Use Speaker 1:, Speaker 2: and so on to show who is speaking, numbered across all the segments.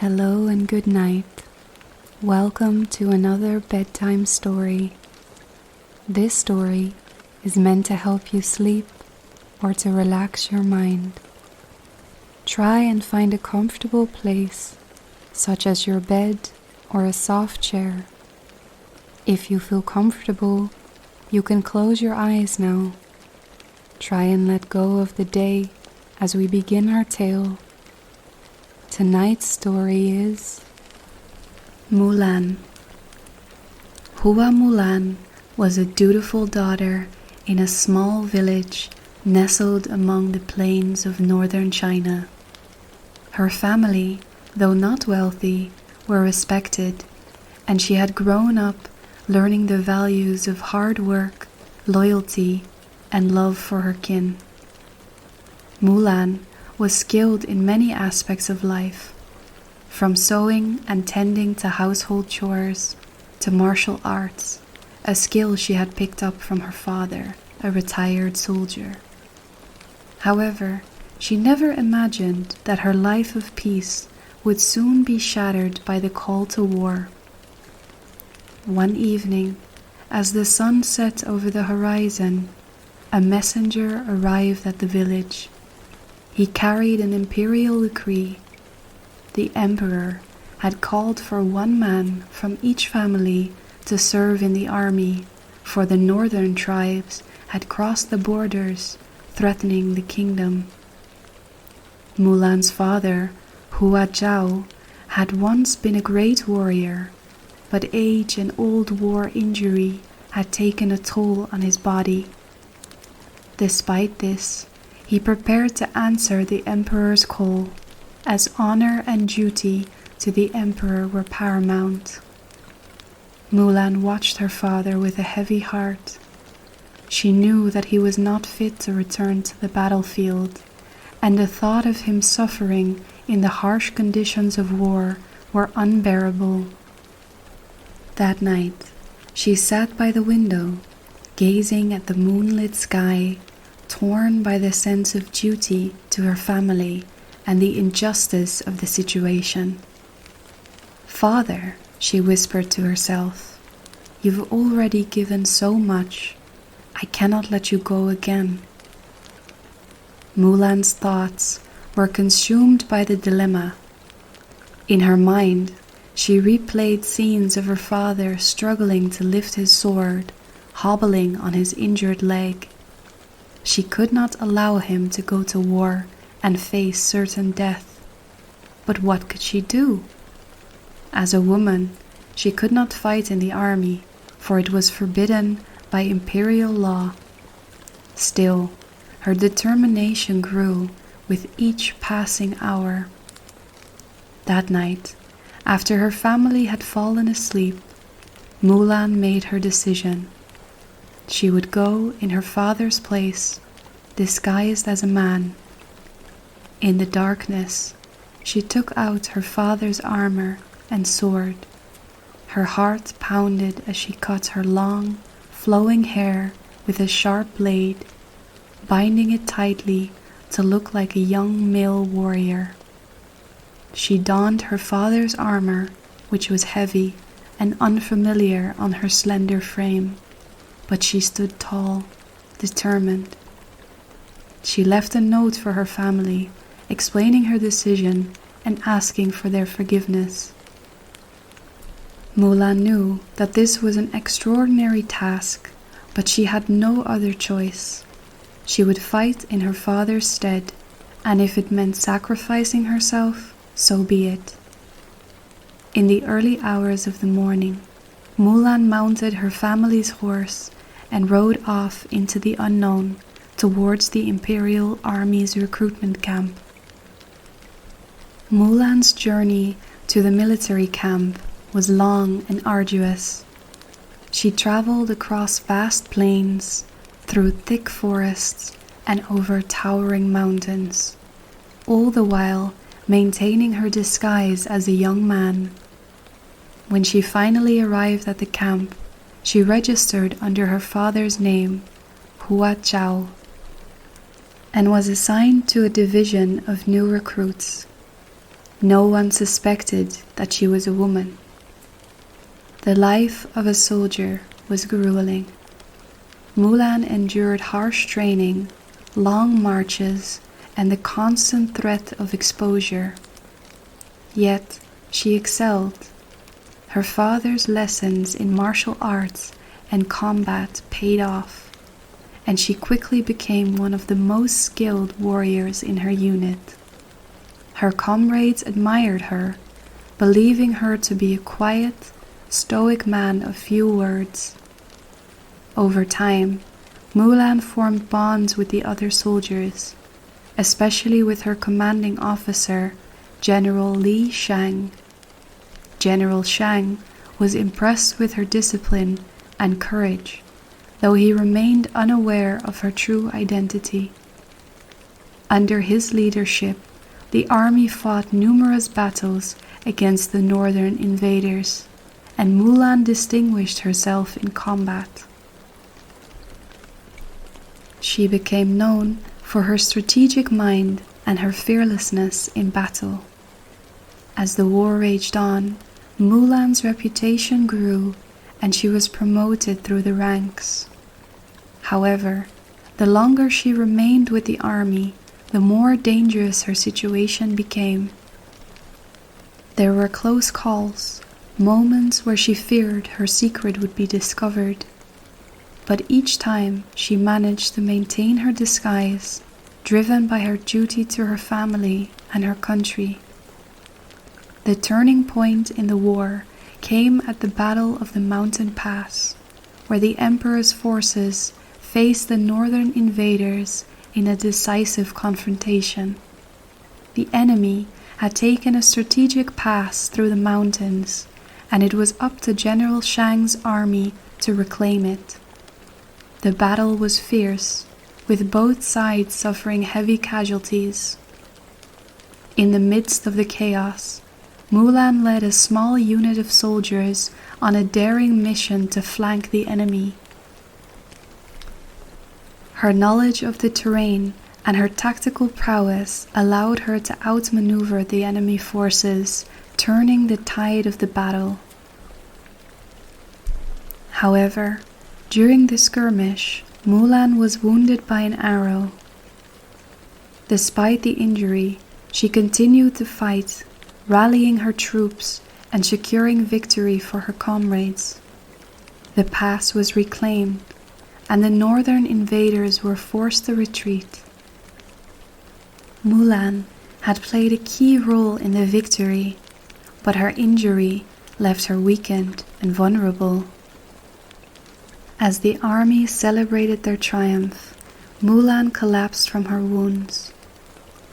Speaker 1: Hello and good night. Welcome to another bedtime story. This story is meant to help you sleep or to relax your mind. Try and find a comfortable place, such as your bed or a soft chair. If you feel comfortable, you can close your eyes now. Try and let go of the day as we begin our tale. Tonight's story is Mulan. Hua Mulan was a dutiful daughter in a small village nestled among the plains of northern China. Her family, though not wealthy, were respected, and she had grown up learning the values of hard work, loyalty, and love for her kin. Mulan was skilled in many aspects of life, from sewing and tending to household chores to martial arts, a skill she had picked up from her father, a retired soldier. However, she never imagined that her life of peace would soon be shattered by the call to war. One evening, as the sun set over the horizon, a messenger arrived at the village. He carried an imperial decree. The emperor had called for one man from each family to serve in the army, for the northern tribes had crossed the borders, threatening the kingdom. Mulan's father, Hua Zhao, had once been a great warrior, but age and old war injury had taken a toll on his body. Despite this, he prepared to answer the emperor's call, as honor and duty to the emperor were paramount. Mulan watched her father with a heavy heart. She knew that he was not fit to return to the battlefield, and the thought of him suffering in the harsh conditions of war were unbearable. That night, she sat by the window, gazing at the moonlit sky, torn by the sense of duty to her family and the injustice of the situation. "Father," she whispered to herself, "you've already given so much. I cannot let you go again." Mulan's thoughts were consumed by the dilemma. In her mind, she replayed scenes of her father struggling to lift his sword, hobbling on his injured leg. She could not allow him to go to war and face certain death. But what could she do? As a woman, she could not fight in the army, for it was forbidden by imperial law. Still, her determination grew with each passing hour. That night, after her family had fallen asleep, Mulan made her decision. She would go in her father's place, disguised as a man. In the darkness, she took out her father's armor and sword. Her heart pounded as she cut her long, flowing hair with a sharp blade, binding it tightly to look like a young male warrior. She donned her father's armor, which was heavy and unfamiliar on her slender frame, but she stood tall, determined. She left a note for her family, explaining her decision and asking for their forgiveness. Mulan knew that this was an extraordinary task, but she had no other choice. She would fight in her father's stead, and if it meant sacrificing herself, so be it. In the early hours of the morning, Mulan mounted her family's horse and rode off into the unknown towards the Imperial Army's recruitment camp. Mulan's journey to the military camp was long and arduous. She traveled across vast plains, through thick forests, and over towering mountains, all the while maintaining her disguise as a young man. When she finally arrived at the camp, she registered under her father's name, Hua Zhao, and was assigned to a division of new recruits. No one suspected that she was a woman. The life of a soldier was grueling. Mulan endured harsh training, long marches, and the constant threat of exposure. Yet she excelled. Her father's lessons in martial arts and combat paid off, and she quickly became one of the most skilled warriors in her unit. Her comrades admired her, believing her to be a quiet, stoic man of few words. Over time, Mulan formed bonds with the other soldiers, especially with her commanding officer, General Li Shang. General Shang was impressed with her discipline and courage, though he remained unaware of her true identity. Under his leadership, the army fought numerous battles against the northern invaders, and Mulan distinguished herself in combat. She became known for her strategic mind and her fearlessness in battle. As the war raged on, Mulan's reputation grew and she was promoted through the ranks. However, the longer she remained with the army, the more dangerous her situation became. There were close calls, moments where she feared her secret would be discovered. But each time she managed to maintain her disguise, driven by her duty to her family and her country. The turning point in the war came at the Battle of the Mountain Pass, where the Emperor's forces faced the northern invaders in a decisive confrontation. The enemy had taken a strategic pass through the mountains, and it was up to General Shang's army to reclaim it. The battle was fierce, with both sides suffering heavy casualties. In the midst of the chaos, Mulan led a small unit of soldiers on a daring mission to flank the enemy. Her knowledge of the terrain and her tactical prowess allowed her to outmaneuver the enemy forces, turning the tide of the battle. However, during the skirmish, Mulan was wounded by an arrow. Despite the injury, she continued to fight, rallying her troops and securing victory for her comrades. The pass was reclaimed, and the northern invaders were forced to retreat. Mulan had played a key role in the victory, but her injury left her weakened and vulnerable. As the army celebrated their triumph, Mulan collapsed from her wounds.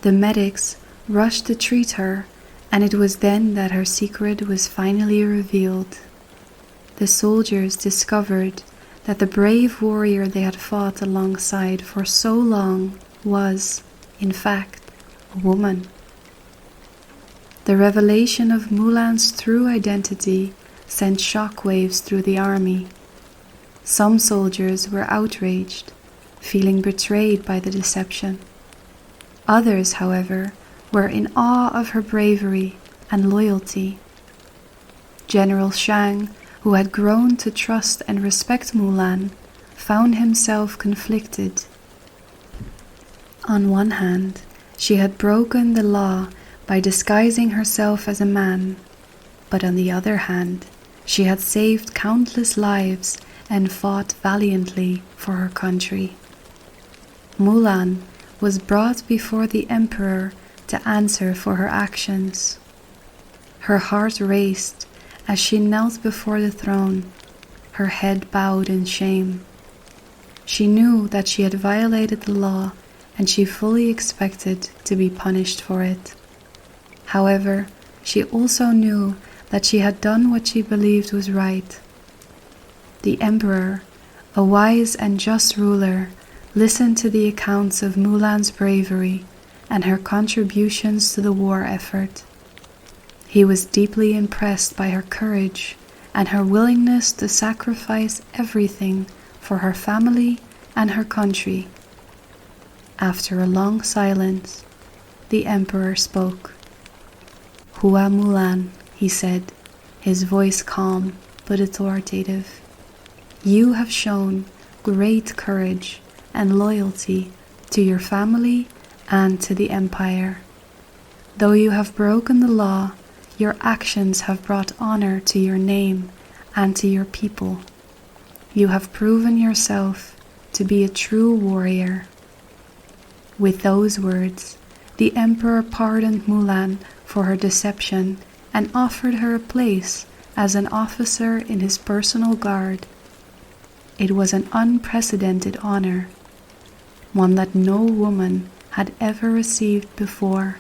Speaker 1: The medics rushed to treat her, and it was then that her secret was finally revealed. The soldiers discovered that the brave warrior they had fought alongside for so long was, in fact, a woman. The revelation of Mulan's true identity sent shockwaves through the army. Some soldiers were outraged, feeling betrayed by the deception. Others, however, were in awe of her bravery and loyalty. General Shang, who had grown to trust and respect Mulan, found himself conflicted. On one hand, she had broken the law by disguising herself as a man, but on the other hand, she had saved countless lives and fought valiantly for her country. Mulan was brought before the Emperor to answer for her actions. Her heart raced as she knelt before the throne, her head bowed in shame. She knew that she had violated the law, and she fully expected to be punished for it. However, she also knew that she had done what she believed was right. The Emperor, a wise and just ruler, listened to the accounts of Mulan's bravery and her contributions to the war effort. He was deeply impressed by her courage and her willingness to sacrifice everything for her family and her country. After a long silence, the Emperor spoke. Hua Mulan, he said, his voice calm but authoritative. You have shown great courage and loyalty to your family and to the empire. Though you have broken the law, your actions have brought honor to your name and to your people. You have proven yourself to be a true warrior. With those words, the emperor pardoned Mulan for her deception and offered her a place as an officer in his personal guard. It was an unprecedented honor, one that no woman had ever received before.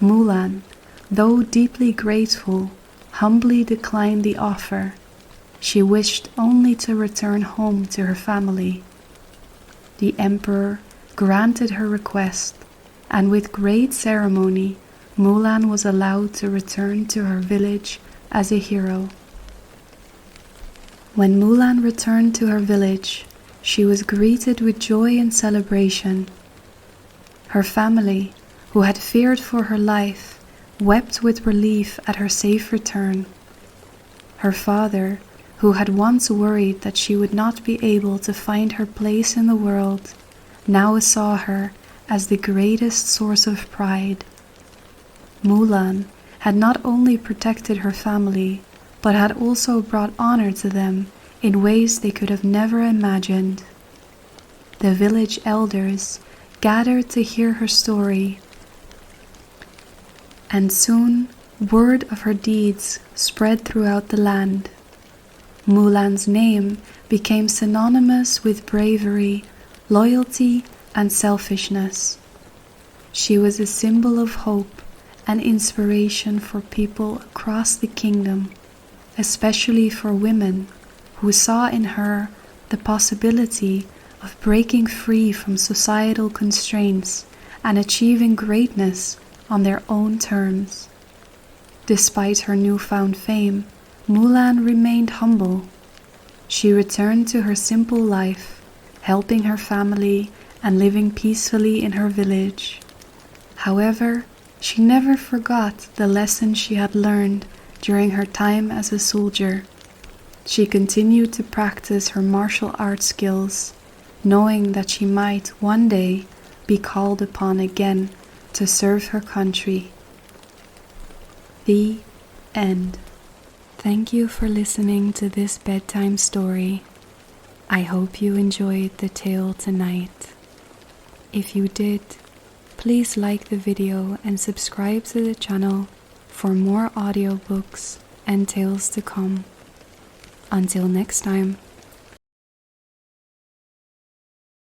Speaker 1: Mulan, though deeply grateful, humbly declined the offer. She wished only to return home to her family. The emperor granted her request, and with great ceremony, Mulan was allowed to return to her village as a hero. When Mulan returned to her village, she was greeted with joy and celebration. Her family, who had feared for her life, wept with relief at her safe return. Her father, who had once worried that she would not be able to find her place in the world, now saw her as the greatest source of pride. Mulan had not only protected her family, but had also brought honor to them in ways they could have never imagined. The village elders gathered to hear her story, and soon word of her deeds spread throughout the land. Mulan's name became synonymous with bravery, loyalty, and selfishness. She was a symbol of hope and inspiration for people across the kingdom, especially for women who saw in her the possibility of breaking free from societal constraints and achieving greatness on their own terms. Despite her newfound fame, Mulan remained humble. She returned to her simple life, helping her family and living peacefully in her village. However, she never forgot the lessons she had learned during her time as a soldier. She continued to practice her martial arts skills, knowing that she might one day be called upon again to serve her country. The end. Thank you for listening to this bedtime story. I hope you enjoyed the tale tonight. If you did, please like the video and subscribe to the channel for more audiobooks and tales to come. Until next time.